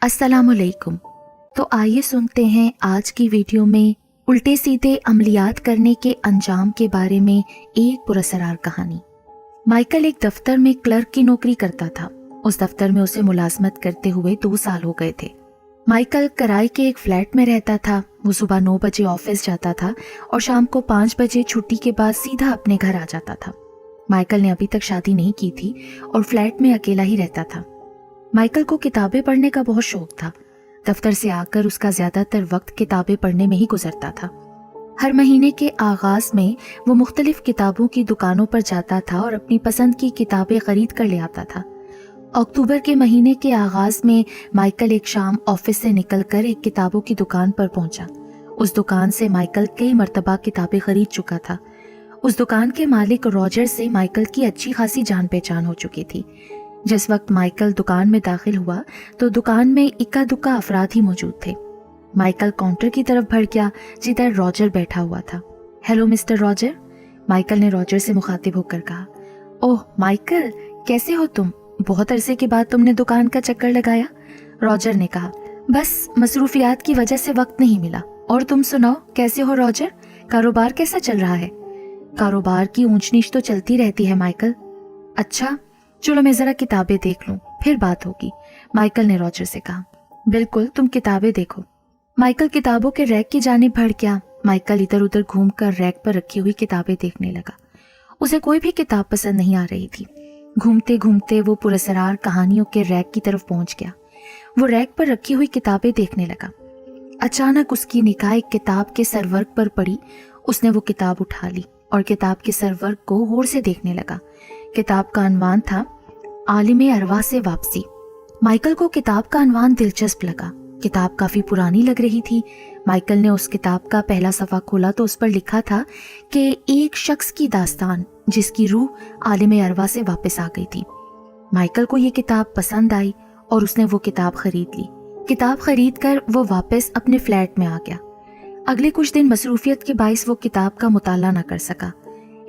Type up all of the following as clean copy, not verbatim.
अस्सलाम वालेकुम। तो आइए सुनते हैं आज की वीडियो में उल्टे सीधे अमलियात करने के अंजाम के बारे में एक पुरअसरार कहानी। माइकल एक दफ्तर में क्लर्क की नौकरी करता था। उस दफ्तर में उसे मुलाजमत करते हुए 2 साल हो गए थे। माइकल कराई के एक फ्लैट में रहता था। वो सुबह 9 बजे ऑफिस जाता था और शाम को 5 बजे छुट्टी के बाद सीधा अपने घर आ जाता था। माइकल ने अभी तक शादी नहीं की थी और फ्लैट में अकेला ही रहता था। माइकल को किताबें पढ़ने का बहुत शौक था। दफ्तर से आकर उसका ज्यादातर वक्त किताबें पढ़ने में ही गुजरता था। हर महीने के आगाज में वो मुख्तलिफ किताबों की दुकानों पर जाता था और अपनी पसंद की किताबें खरीद कर ले आता था। अक्टूबर के महीने के आगाज में माइकल एक शाम ऑफिस से निकलकर एक किताबों की दुकान पर पहुंचा। उस दुकान से माइकल कई मर्तबा किताबें खरीद चुका था। उस दुकान के मालिक रॉजर से माइकल की अच्छी खासी जान पहचान हो चुकी थी। जिस वक्त माइकल दुकान में दाखिल हुआ तो दुकान में इक्का दुक्का अफराद ही मौजूद थे। माइकल काउंटर की तरफ बढ़ गया जिधर रॉजर बैठा हुआ था। हेलो मिस्टर रॉजर, माइकल ने रॉजर से मुखातिब होकर कहा। ओह माइकल, कैसे हो तुम? बहुत अरसे के बाद तुमने दुकान का चक्कर लगाया, रॉजर ने कहा। बस मसरूफियात की वजह से वक्त नहीं मिला। और तुम सुनाओ, कैसे हो रॉजर? कारोबार कैसा चल रहा है? कारोबार की ऊंच नीच तो चलती रहती है माइकल। अच्छा, चलो मैं जरा किताबें देख लूं, फिर बात होगी, माइकल ने रॉजर से कहा। बिल्कुल, तुम किताबें देखो। माइकल किताबों के रैक की जानिब बढ़ गया। माइकल इधर उधर घूमकर रैक पर रखी हुई किताबें देखने लगा। उसे कोई भी किताब पसंद नहीं आ रही थी। घूमते घूमते वो पुरअसरार कहानियों के रैक की तरफ पहुंच गया। वो रैक पर रखी हुई किताबें देखने लगा। अचानक उसकी निगाह एक किताब के सरवर्ग पर पड़ी। उसने वो किताब उठा ली और किताब के सरवर्ग को गौर से देखने लगा। किताब का अनवान था आलिमे अरवा से वापसी। माइकल को किताब का अनवान दिलचस्प लगा। किताब काफी पुरानी लग रही थी। माइकल ने उस किताब का पहला सफ़ा खोला तो उस पर लिखा था कि एक शख्स की दास्तान जिसकी रूह आलिमे अरवा से वापस आ गई थी। माइकल को ये किताब पसंद आई और उसने वो किताब खरीद ली। किताब खरीद कर वो वापस अपने फ्लैट में आ गया। अगले कुछ दिन मसरूफियत के बाइस वो किताब का मुताला न कर सका।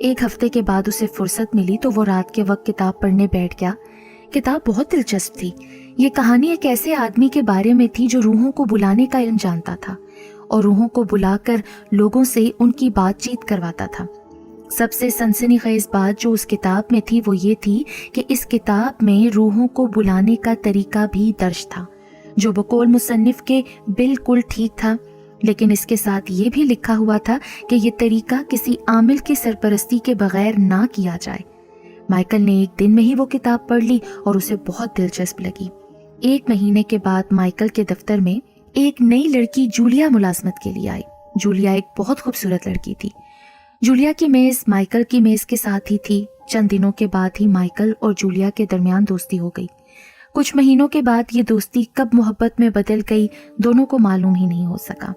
एक हफ्ते के बाद उसे फुर्सत मिली तो वो रात के वक्त किताब पढ़ने बैठ गया। किताब बहुत दिलचस्प थी। ये कहानी एक ऐसे आदमी के बारे में थी जो रूहों को बुलाने का इल्म जानता था और रूहों को बुलाकर लोगों से उनकी बातचीत करवाता था। सबसे सनसनीखेज बात जो उस किताब में थी वो ये थी कि इस किताब में रूहों को बुलाने का तरीका भी दर्ज था, जो बकौल मुसन्निफ के बिल्कुल ठीक था। लेकिन इसके साथ ये भी लिखा हुआ था कि ये तरीका किसी आमिल की सरपरस्ती के बगैर ना किया जाए। माइकल ने एक दिन में ही वो किताब पढ़ ली और उसे बहुत दिलचस्प लगी। एक महीने के बाद माइकल के दफ्तर में एक नई लड़की जूलिया मुलाजमत के लिए आई। जूलिया एक बहुत खूबसूरत लड़की थी। जूलिया की मेज माइकल की मेज के साथ ही थी। चंद दिनों के बाद ही माइकल और जूलिया के दरमियान दोस्ती हो गई। कुछ महीनों के बाद ये दोस्ती कब मोहब्बत में बदल गई दोनों को मालूम ही नहीं हो सका।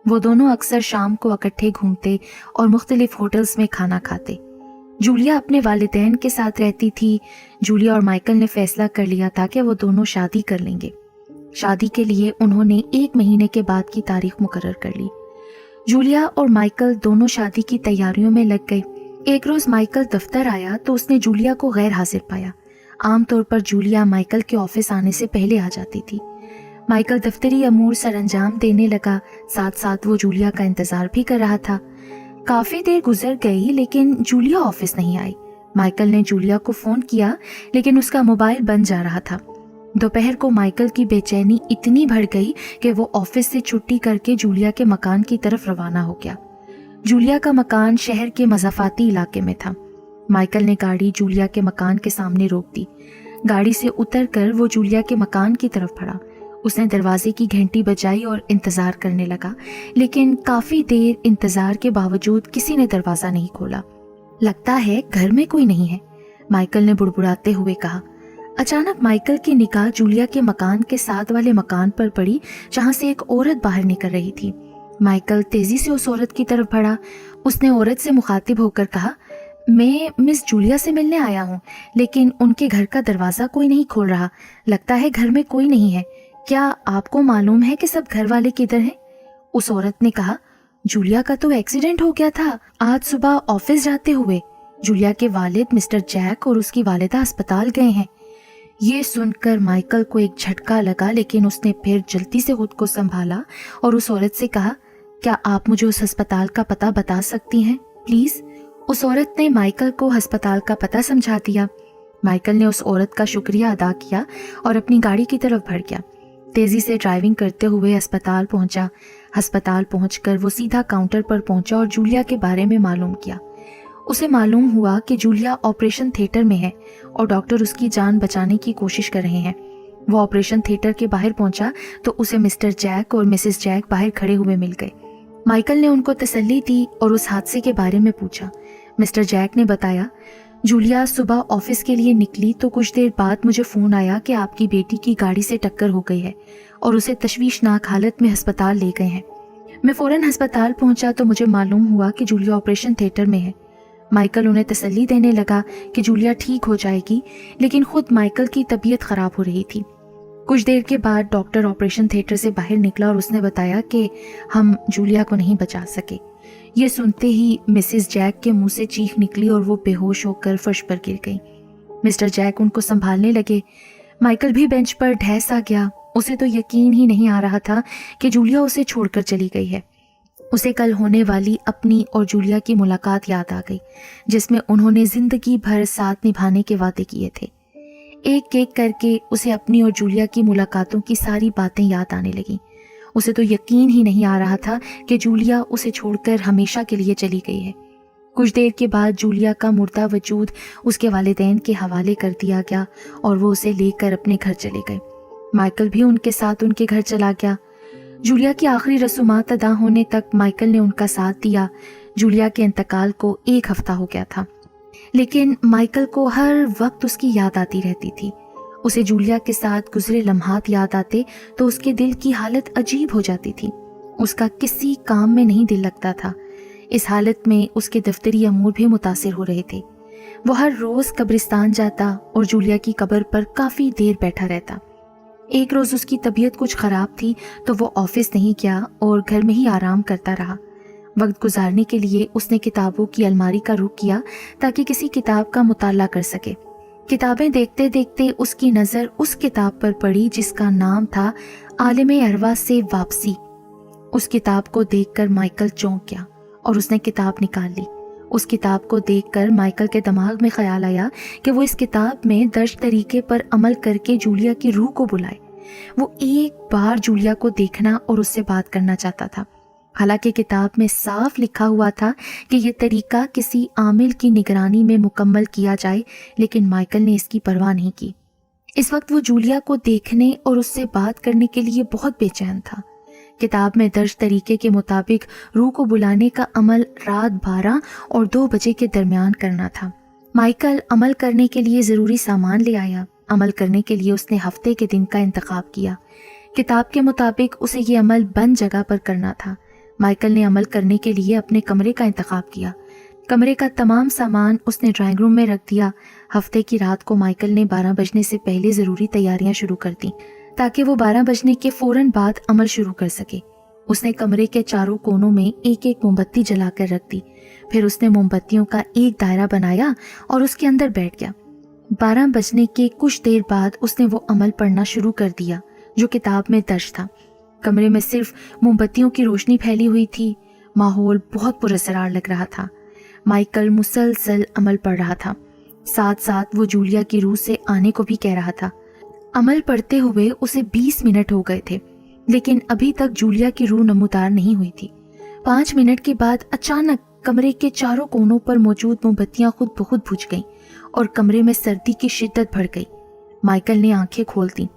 वो दोनों अक्सर शाम को इकट्ठे घूमते और मुख्तलिफ होटल्स में खाना खाते। जूलिया अपने वालिदैन के साथ रहती थी। जूलिया और माइकल ने फैसला कर लिया था कि वो दोनों शादी कर लेंगे। शादी के लिए उन्होंने 1 महीने के बाद की तारीख मुकर्रर कर ली। जूलिया और माइकल दोनों शादी की तैयारियों में लग गए। एक रोज माइकल दफ्तर आया तो उसने जूलिया को गैर हाजिर पाया। आमतौर पर जूलिया माइकल के ऑफिस आने से पहले आ जाती थी। माइकल दफ्तरी अमूर सरअंजाम देने लगा, साथ साथ वो जूलिया का इंतजार भी कर रहा था। काफी देर गुजर गई लेकिन जूलिया ऑफिस नहीं आई। माइकल ने जूलिया को फोन किया लेकिन उसका मोबाइल बंद जा रहा था। दोपहर को माइकल की बेचैनी इतनी बढ़ गई कि वो ऑफिस से छुट्टी करके जूलिया के मकान की तरफ रवाना हो गया। जूलिया का मकान शहर के मज़ाफाती इलाके में था। माइकल ने गाड़ी जूलिया के मकान के सामने रोक दी। गाड़ी से उतरकर वो जूलिया के मकान की तरफ बढ़ा। उसने दरवाजे की घंटी बजाई और इंतजार करने लगा, लेकिन काफी देर इंतजार के बावजूद किसी ने दरवाजा नहीं खोला। लगता है घर में कोई नहीं है, माइकल ने बुड़बुड़ाते हुए कहा। अचानक माइकल की निगाह जूलिया के मकान के साथ वाले मकान पर पड़ी, जहां से एक औरत बाहर निकल रही थी। माइकल तेजी से उस औरत की तरफ बढ़ा। उसने औरत से मुखातिब होकर कहा, मैं मिस जूलिया से मिलने आया हूँ, लेकिन उनके घर का दरवाजा कोई नहीं खोल रहा। लगता है घर में कोई नहीं है। क्या आपको मालूम है कि सब घर वाले किधर हैं? उस औरत ने कहा, जूलिया का तो एक्सीडेंट हो गया था आज सुबह ऑफिस जाते हुए। जूलिया के वालिद मिस्टर जैक और उसकी वालिदा अस्पताल गए हैं। ये सुनकर माइकल को एक झटका लगा, लेकिन उसने फिर जल्दी से खुद को संभाला और उस औरत से कहा, क्या आप मुझे उस अस्पताल का पता बता सकती हैं प्लीज? उस औरत ने माइकल को अस्पताल का पता समझा दिया। माइकल ने उस औरत का शुक्रिया अदा किया और अपनी गाड़ी की तरफ बढ़ गया। तेजी से ड्राइविंग करते हुए अस्पताल पहुंचा। अस्पताल पहुंचकर वो सीधा काउंटर पर पहुंचा और जूलिया के बारे में मालूम किया। उसे मालूम हुआ कि जूलिया ऑपरेशन थिएटर में है और डॉक्टर उसकी जान बचाने की कोशिश कर रहे हैं। वो ऑपरेशन थिएटर के बाहर पहुंचा तो उसे मिस्टर जैक और मिसेस जैक बाहर खड़े हुए मिल गए। माइकल ने उनको तसल्ली दी और उस हादसे के बारे में पूछा। मिस्टर जैक ने बताया, जूलिया सुबह ऑफिस के लिए निकली तो कुछ देर बाद मुझे फ़ोन आया कि आपकी बेटी की गाड़ी से टक्कर हो गई है और उसे तशवीशनाक हालत में अस्पताल ले गए हैं। मैं फ़ौरन अस्पताल पहुंचा तो मुझे मालूम हुआ कि जूलिया ऑपरेशन थिएटर में है। माइकल उन्हें तसल्ली देने लगा कि जूलिया ठीक हो जाएगी, लेकिन खुद माइकल की तबीयत ख़राब हो रही थी। कुछ देर के बाद डॉक्टर ऑपरेशन थिएटर से बाहर निकला और उसने बताया कि हम जूलिया को नहीं बचा सके। ये सुनते ही मिसेस जैक के मुंह से चीख निकली और वो बेहोश होकर फर्श पर गिर गई। मिस्टर जैक उनको संभालने लगे। माइकल भी बेंच पर ढह सा गया। उसे तो यकीन ही नहीं आ रहा था कि जूलिया उसे छोड़कर चली गई है। उसे कल होने वाली अपनी और जूलिया की मुलाकात याद आ गई, जिसमें उन्होंने जिंदगी भर साथ निभाने के वादे किए थे। एक एक करके उसे अपनी और जूलिया की मुलाकातों की सारी बातें याद आने लगीं। उसे तो यकीन ही नहीं आ रहा था कि जूलिया उसे छोड़कर हमेशा के लिए चली गई है। कुछ देर के बाद जूलिया का मुर्दा वजूद उसके वालिदैन के हवाले कर दिया गया और वो उसे लेकर अपने घर चले गए। माइकल भी उनके साथ उनके घर चला गया। जूलिया की आखिरी रसूमात अदा होने तक माइकल ने उनका साथ दिया। जूलिया के इंतकाल को 1 हफ्ता हो गया था, लेकिन माइकल को हर वक्त उसकी याद आती रहती थी। उसे जूलिया के साथ गुजरे लम्हात याद आते तो उसके दिल की हालत अजीब हो जाती थी। उसका किसी काम में नहीं दिल लगता था। इस हालत में उसके दफ्तरी अमूर भी मुतासिर हो रहे थे। वो हर रोज कब्रिस्तान जाता और जूलिया की कब्र पर काफ़ी देर बैठा रहता। एक रोज़ उसकी तबीयत कुछ ख़राब थी तो वो ऑफिस नहीं गया और घर में ही आराम करता रहा। वक्त गुजारने के लिए उसने किताबों की अलमारी का रुख किया ताकि किसी किताब का मुताला कर सके। किताबें देखते देखते उसकी नज़र उस किताब पर पड़ी जिसका नाम था आलिम अरवा से वापसी। उस किताब को देखकर माइकल चौंक गया और उसने किताब निकाल ली। उस किताब को देखकर माइकल के दिमाग में ख्याल आया कि वो इस किताब में दर्ज तरीके पर अमल करके जूलिया की रूह को बुलाए। वो एक बार जूलिया को देखना और उससे बात करना चाहता था। हालांकि किताब में साफ लिखा हुआ था कि यह तरीका किसी आमिल की निगरानी में मुकम्मल किया जाए, लेकिन माइकल ने इसकी परवाह नहीं की। इस वक्त वो जूलिया को देखने और उससे बात करने के लिए बहुत बेचैन था। किताब में दर्ज तरीके के मुताबिक रूह को बुलाने का अमल रात 12 और 2 बजे के दरमियान करना था। माइकल अमल करने के लिए ज़रूरी सामान ले आया। अमल करने के लिए उसने हफ्ते के दिन का इंतखाब किया। किताब के मुताबिक उसे ये अमल बंद जगह पर करना था। माइकल ने अमल करने के लिए अपने कमरे का इंतखाब किया। कमरे का तमाम सामान उसने ड्राइंग रूम में रख दिया। हफ्ते की रात को माइकल ने 12 बजने से पहले ज़रूरी तैयारियां शुरू कर दी ताकि वो 12 बजने के फ़ौरन बाद अमल शुरू कर सके। उसने कमरे के चारों कोनों में एक एक मोमबत्ती जलाकर रख दी। फिर उसने मोमबत्तियों का एक दायरा बनाया और उसके अंदर बैठ गया। 12 बजने के कुछ देर बाद उसने वो अमल पढ़ना शुरू कर दिया जो किताब में दर्ज था। कमरे में सिर्फ मोमबत्तियों की रोशनी फैली हुई थी। माहौल बहुत पुरअसरार लग रहा था। माइकल मुसलसल अमल पढ़ रहा था, साथ साथ वो जूलिया की रूह से आने को भी कह रहा था। अमल पढ़ते हुए उसे 20 मिनट हो गए थे, लेकिन अभी तक जूलिया की रूह नमूदार नहीं हुई थी। 5 मिनट के बाद अचानक कमरे के चारों कोनों पर मौजूद मोमबत्तियां खुद ब खुद बुझ गईं और कमरे में सर्दी की शिद्दत बढ़ गई। माइकल ने आंखें खोल दी।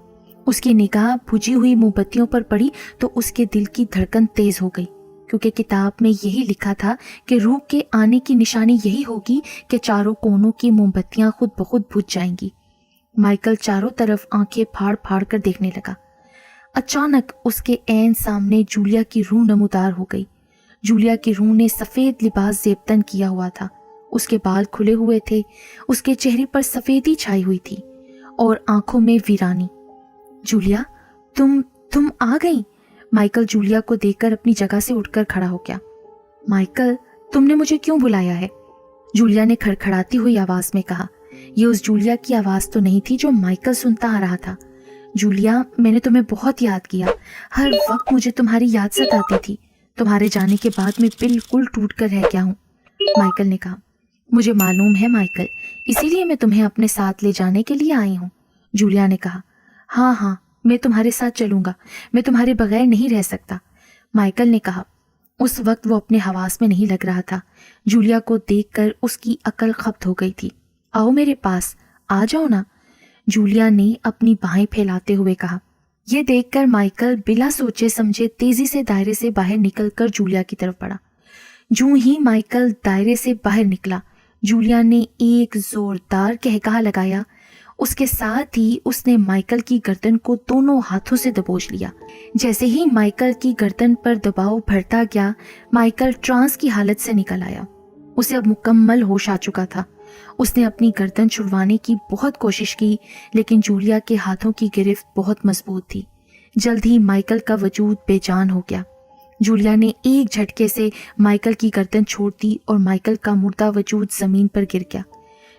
उसकी निगाह बुझी हुई मोमबत्तियों पर पड़ी तो उसके दिल की धड़कन तेज हो गई, क्योंकि किताब में यही लिखा था कि रूह के आने की निशानी यही होगी कि चारों कोनों की मोमबत्तियां खुद ब खुद बुझ जाएंगी। माइकल चारों तरफ आंखें फाड़ फाड़ कर देखने लगा। अचानक उसके ऐन सामने जूलिया की रूह नमूदार हो गई। जूलिया की रूह ने सफ़ेद लिबास ज़ेबतन किया हुआ था। उसके बाल खुले हुए थे, उसके चेहरे पर सफ़ेदी छाई हुई थी और आंखों में वीरानी। जूलिया, तुम आ गई। माइकल जूलिया को देखकर अपनी जगह से उठकर खड़ा हो गया। माइकल, तुमने मुझे क्यों बुलाया है? जूलिया ने खड़खड़ाती हुई आवाज में कहा। یہ اس جولیا کی آواز تو نہیں تھی جو مائیکل سنتا آ رہا تھا۔ جولیا، میں نے تمہیں بہت یاد کیا، ہر وقت مجھے تمہاری یاد ستاتی تھی۔ تمہارے جانے کے بعد میں بالکل ٹوٹ کر رہ گیا ہوں۔ مائیکل نے کہا۔ مجھے معلوم ہے مائیکل، اسی لیے میں تمہیں اپنے ساتھ لے جانے کے لیے آئی ہوں۔ جولیا نے کہا۔ ہاں ہاں، میں تمہارے ساتھ چلوں گا، میں تمہارے بغیر نہیں رہ سکتا، مائیکل نے کہا۔ اس وقت وہ اپنے حواس میں نہیں لگ رہا تھا۔ جولیا کو دیکھ کر اس کی عقل ختم ہو گئی تھی۔ آؤ میرے پاس، آ جاؤ نا، جولیا نے اپنی باہیں پھیلاتے ہوئے کہا۔ یہ دیکھ کر مائیکل بلا سوچے سمجھے تیزی سے دائرے سے باہر نکل کر جولیا کی طرف بڑھا۔ جوں ہی مائیکل دائرے سے باہر نکلا، جولیا نے ایک زوردار قہقہا لگایا۔ اس کے ساتھ ہی اس نے مائیکل کی گردن کو دونوں ہاتھوں سے دبوچ لیا۔ جیسے ہی مائیکل کی گردن پر دباؤ بڑھتا گیا، مائیکل ٹرانس کی حالت سے نکل آیا۔ اسے اب مکمل ہوش آ چکا تھا۔ اس نے اپنی گردن چھڑوانے کی بہت کوشش کی، لیکن جولیا کے ہاتھوں کی گرفت بہت مضبوط تھی۔ جلد ہی مائیکل کا وجود بے جان ہو گیا۔ جولیا نے ایک جھٹکے سے مائیکل کی گردن چھوڑ دی اور مائیکل کا مردہ وجود زمین پر گر گیا۔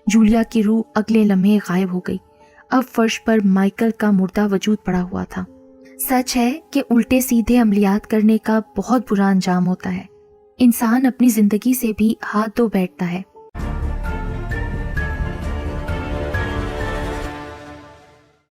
جولیا کی روح اگلے لمحے غائب ہو گئی۔ اب فرش پر مائیکل کا مردہ وجود پڑا ہوا تھا۔ سچ ہے کہ الٹے سیدھے عملیات کرنے کا بہت برا انجام ہوتا ہے۔ انسان اپنی زندگی سے بھی ہاتھ دھو بیٹھتا ہے۔